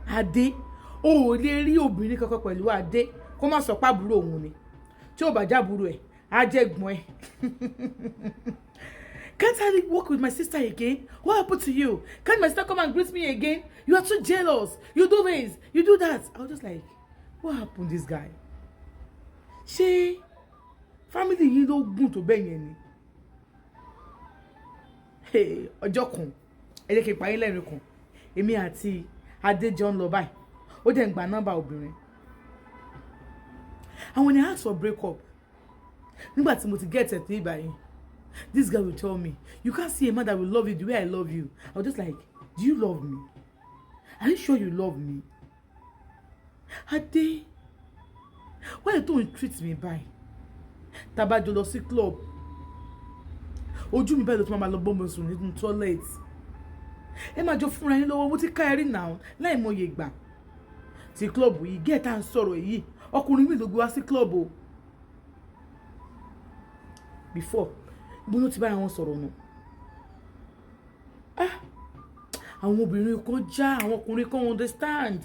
Adé o ò lè rí obìnrin kankan pẹ̀lú Adé kó má sọ pàbúrò òun ni tí ó bá jábúrò ẹ̀ á jẹ́ ẹ̀gbọ́n ẹ̀. Can't I work with my sister again? What happened to you? Can't my sister come and greet me again? You are too jealous. You do this, you do that. I was just like, what happened to this guy? Ṣé family yìí ló gùn tó bẹ́ẹ̀ yẹn ni? Ọjọ́ kan, ẹ jẹ́ kí n parí lẹ́rìn kan. Èmi àti Adé jọ ń lọ báyìí. Ó dẹ̀ ń gba nọ́mbà obìnrin. And when I asked for break up, nígbà tí mo ti get it ní ìbàyẹn, this guy will tell me, you can't see a man that will love you the way I love you. I was just like, do you love me? Are you sure you love me? Ade, why you don't treat me by? Tá bá jọ lọ sí club. Ojú mi báyìí ló tún máa lọ bọ́mọ sùn nínú toilet. Ẹ máa jọ fúnra yín lọ́wọ́, mo ti ká ẹrí náà láì mọye ìgbà. Ti club yìí, get and sọ̀rọ̀ yìí. Ọkùnrin mi ló gbé wá sí club o. Before, mo no ti bá wọn sọ̀rọ̀ nù. Àwọn obìnrin kan já, àwọn ọkùnrin kan understand.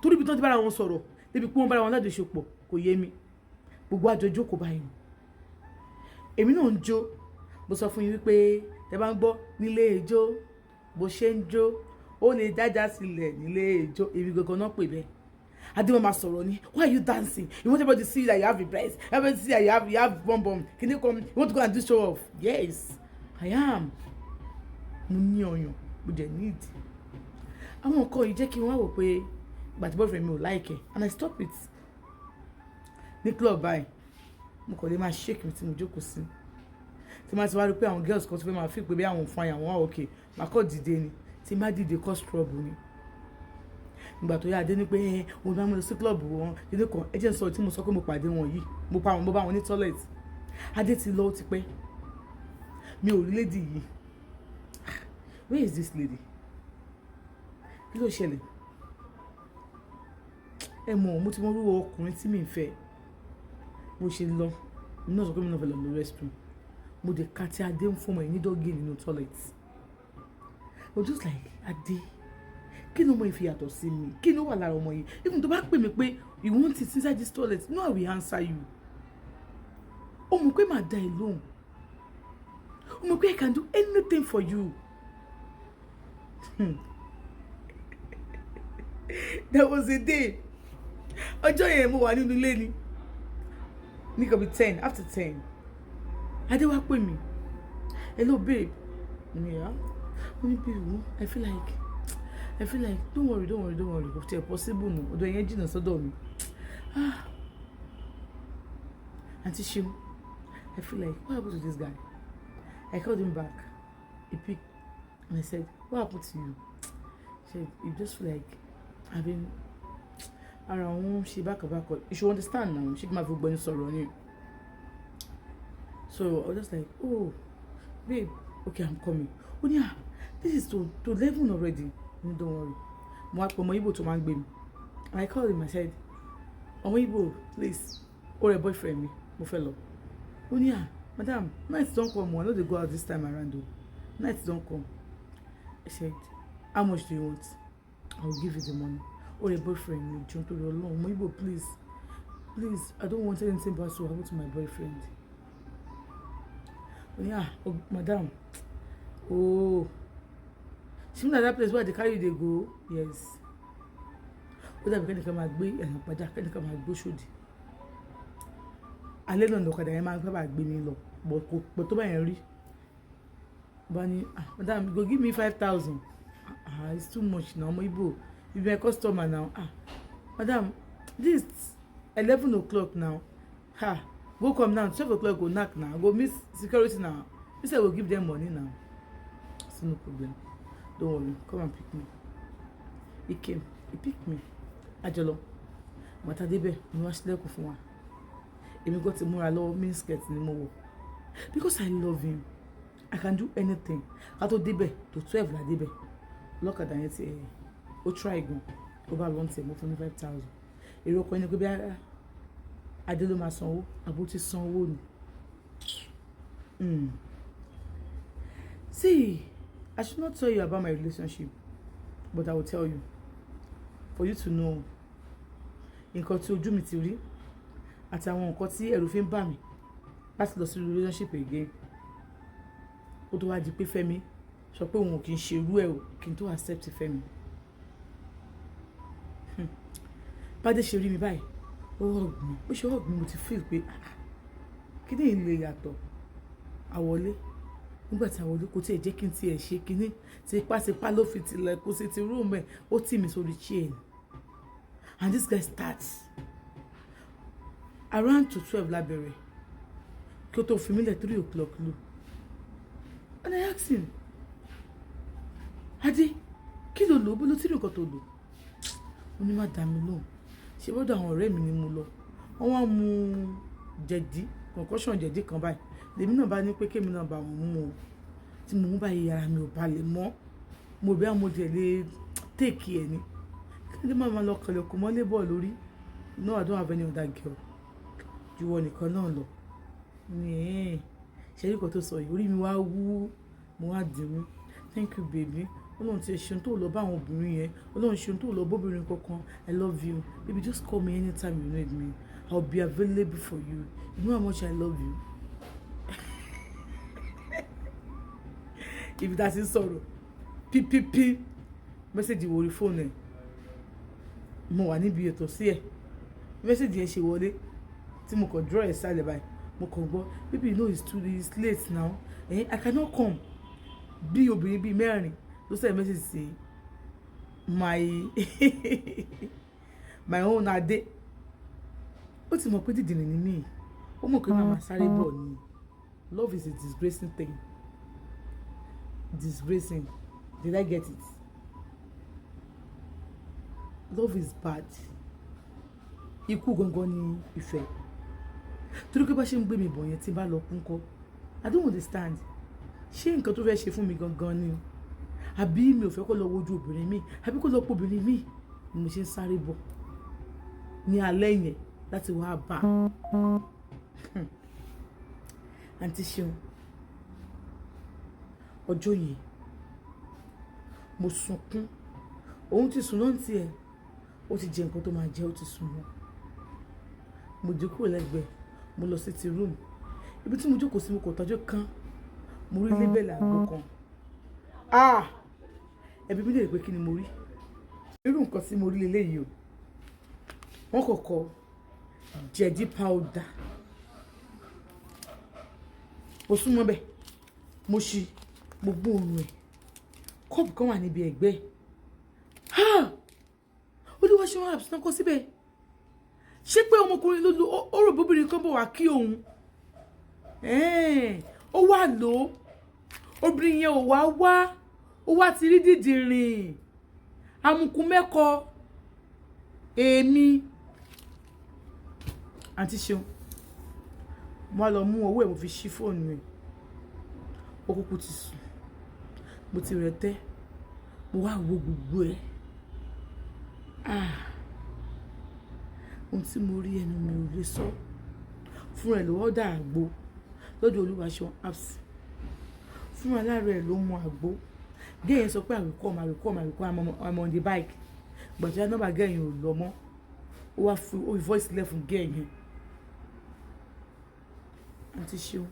Torí bí tán ti bá wọn sọ̀rọ̀, débi pé wọ́n bá wọn lájọṣepọ̀ kò yé mi. Gbogbo àjọjọ́ kò báyìí. Èmi náà ń jó. Mo sọ fún yín wípé tẹ́ bá ń gbọ́ nílé ijó bó ṣe ń jó ó lè dájà sílẹ̀ nílé ijó èmi gangan náà pè bẹ́ẹ̀. Adé máa sọ̀rọ̀ ni, why are you dancing? You want everybody to see that you have a breast, everybody to see that you have bum bum. Can you come? You want to go and do show off? Yes, I am. Mo ní ọyàn, mo dẹ̀ need. Àwọn nǹkan yìí jẹ́ kí n wá wò pé but boyfriend mi ò like it and I stop it. Ní club báyìí, mo kàn lè máa shake mi tí mo jókòó sí. Tí máa ti wá rí pé àwọn girls kan tó fẹ́ máa fi pé bí àwọn fine àwọn wà okay, máa kọ́ dìde ni. Tí má dìde cause trouble ni. Ìgbà tó yá Adé ní pé mo bá mo lọ sí club wọn ilé kan ẹ jẹ́ n sọ tí mo sọ pé mo pàdé wọn yìí mo bá wọn ní toilet. Adé ti lọ ó ti pẹ́. Mi ò rí lady yìí. Where is this lady? Kí ló ṣẹlẹ̀? Ẹ mọ̀ mo ti mọ orúkọ ọkùnrin tí mi ń fẹ́. Mo ṣe lọ mi náà sọ pé mi náà fẹ́ lọ lo restroom. Mo dé ka tí Adé ń fún ọmọ yìí ní dọ́gì nínú toilet. I was just like, Adé, kí ló mọ ìfìyàtọ̀ sí mi? Kí ló wà lára ọmọ yìí? Even tó bá pè mí pé you want it inside this toilet, no, I will answer you. Ó mọ̀ pé màá dá ẹ lóhùn. Ó mọ̀ pé I can do anything for you. There was a day. Ọjọ́ yẹn mo wà nínú ilé ni. Ní kò bí 10, after 10. Adé wá pè mí. Hello babe. Yeah. Babe, I feel like don't worry. If it's possible no. Odo yẹn jìnnà sọ́dọ̀ mi. Auntie Shim, I feel like what happened to this guy? I called him back. He picked and I said, what happened to you? He said, you just feel like I've been around she back. You should understand now. She might have been sorry on you. So I was just like, oh, babe, okay, I'm coming. Oh yeah, this is to 11 already. No, don't worry. Mo Igbo to man gbé mi. I called him. I said, Omo Igbo, please, or a boyfriend me. Mo fẹ́ lọ. Oh yeah, madam, nights don't come. I know they go out this time around. Though. Nights don't come. I said, how much do you want? I will give you the money. Or a boyfriend me. Jump to the alone. Omo Igbo, please, I don't want anything bad to happen to my boyfriend. Oh yeah, oh, madam. Oh. See that place where they carry they go? Yes. Ó dàbí kẹ́ni kan máa gbé ẹ̀yàn padà kẹ́ni kan máa gbó ṣòdì. Alẹ́ náà lọ́kadà yẹn máa ń gbé mi lọ. But tó bá yẹn rí. Bá ní, madam, go give me 5,000. It's too much now, Omo Igbo. You be a customer now. Madam, this 11 o'clock now. Go come now. 12 o'clock go knock now. Go miss security now. He said we'll give them money now. It's no problem. Don't worry. Come and pick me. He came. He picked me. Ajolo. Mata débẹ̀, mo wá sílẹ̀kùn fún wa. Èmi got ti múra lọ́wọ́ mini skirt ni mo wọ̀. Because I love him. I can do anything. Ká tó débẹ̀ to 12 la débẹ̀. Lọ́kadà yẹn ti ó try gan. Ó bá lọ́n tẹ̀ mo fún ní 5,000. Èrò ọkọ ẹni pé bí Adé ló máa sanwó, àbó ti sanwó ni. See, I should not tell you about my relationship, but I will tell you. for you to know nǹkan tí ojú mi ti rí àti àwọn nǹkan tí ẹ̀rù fi ń bà mí láti lọ sí relationship again. Ó tó wá di pé Fẹ́mi sọ pé òun ò kí ń ṣe irú ẹ̀ o kí n tó accept Fẹ́mi. Bádé ṣe rí mi báyìí ó hug mi, ó ṣe hug mi mo ti feel pé kíní ilé yàtọ̀. Àwọlé nígbà tí àwọlé kò tiẹ̀ jẹ́ kí n tiẹ̀ ṣe kíní tipátipá ló fi tilẹ̀ kó sí ti room ẹ̀ ó tì mí sórí chain. And this guy starts around to 12 lábẹ̀rẹ̀ kí ó tó fi mí lẹ̀ 3 o'clock lù. And I asked him, Adé kí ló lò ó bó ló tí rí nǹkan tó lò? Ó ní má dá mi lóhùn, ṣe bọ́dọ̀ àwọn ọ̀rẹ́ mi ni mo lọ, wọ́n wá mú jẹ̀dí concussion jẹ̀dí kan báyìí lèmi náà bá ní pé kémi náà bá wọn mú o tí mo mú báyìí ara mi ò balẹ̀ mọ́ mo bí àwọn ọmọdé lè take ẹ̀ ni kí ló máa lọ kọlẹ̀ kó mọ́lé bọ̀ lórí. No, I don't have any other girl ju wọn nìkan náà lọ. Ní ṣe rí nǹkan tó sọ yìí orí mi wá wú mo wá dì mú. Thank you baby. Ọlọ́run ti ṣe tó lọ bá àwọn obìnrin yẹn, Ọlọ́run ṣe tó lọ bóbìnrin kankan. I love you baby, just call me anytime you need me, I'll be available for you, you know how much I love you. If that is sọ̀rọ̀ ppp message wo orí fóònù ẹ̀ mo wà níbi ètò sí ẹ̀ message yẹn ṣe wọlé tí mo kàn draw ẹ̀ sálẹ̀ báyìí mo kàn gbọ́ baby you know it's late now I cannot come. Bí obìnrin bíi mẹ́rin ló send message sí my own Adé. Ó ti mọ̀ pé dídìrín ni mí, ó mọ̀ pé màmá sáré bọ̀ ni. Love is a disgracing thing. Disgracing. Did I get it? Love is bad. Ikú gangan ni ìfẹ́. Torí pé bá ṣe ń gbé mi bọ̀ yẹn tí bá lọ kún kọ́. I don't understand. Ṣé nǹkan tó fẹ́ ṣe fún mi gangan ni? Àbí mi ò fẹ́ kó lọ wojú obìnrin mi? Àbí kó lọ pọ̀ obìnrin mi? Ni mo ṣe ń sáré bọ̀ ní alẹ́ yẹn láti wá bá. Àǹtí Ṣeun. Ọjọ́ yẹn mo sunkún. Òun ti sùn náà tiẹ̀. Ó ti jẹ nǹkan tó máa jẹ ó ti sùn náà. Mo jókòó lẹ́gbẹ̀ẹ́, mo lọ sí ti room. Ibi tí mo jókòó sí mo kò tọ́jú kan. Mo rí lébẹ̀lì àgbo kan. Ẹbí mi lè pé kí ni mo rí. Irú nǹkan tí mo rí leléyìí o. Wọ́n kọ́kọ́ jẹ̀dí powder. Mo súnmọ́ bẹ́ẹ̀. Mo ṣí mo gbóòórùn ẹ̀. Kọ́ọ̀pù kan wà níbi ẹ̀gbẹ́. Olúwa ṣe wọn àbùsùn kọ́ síbẹ̀. Ṣé pé ọmọkùnrin ló ó rò bóbìnrin kan bọ̀ wá kí òun? Ó wà lò. Obìnrin yẹn ò wá. Ó wá ti rí dídìrín. Amukun mẹ́kọ. Èmi. Àǹtí Ṣeun. Mo lọ mú owó ẹ̀ mo fi ṣí fóònù ẹ̀. Ó kúkú ti sùn. Mo ti rẹ̀ tẹ́. Mo wá wo gbogbo ẹ̀. Ohun tí mo rí ẹnu mi ò lè sọ. Fún ẹ̀ lọ́wọ́ dà àgbo lọ́dọ̀ Olúwa ṣe wọn apps. Fún aláàárẹ̀ ẹ̀ ló mú àgbo. Gẹ́yìn sọ pé I'm on the bike. Gbàtí nọ́mbà gẹ́yìn ò lọ mọ́. Ó wá fi voice lẹ̀ fún gẹ́yìn. Àǹtí Ṣeun.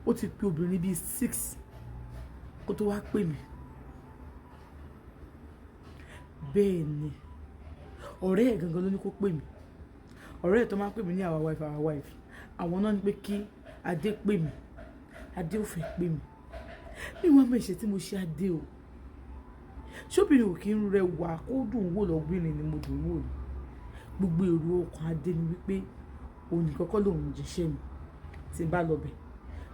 Ó ti pe obìnrin bíi 6 kó tó wá pè mí. Bẹ́ẹ̀ ni ọ̀rẹ́ ẹ̀ gangan ló ní kó pè mí. Ọ̀rẹ́ ẹ̀ tó máa ń pè mí ní our wife. Àwọn náà ní pé kí Adé pè mí. Adé ò fẹ́ pè mí. Mi wá mọ̀ ẹ̀ṣẹ̀ tí mo ṣe Adé o. Ṣóbìnrin ò kí ń rẹwà kó dùn wò lọ́gbìnrin ni mo dùn wò ni. Gbogbo èrò ọkàn Adé ni wípé òun nìkan kọ́ lòun jíṣẹ́ mi. Tí n bá lọ bẹ̀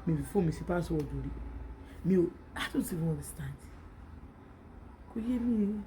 mi fi fóònù mi sí password rí. I don't even understand. Kò yé mi.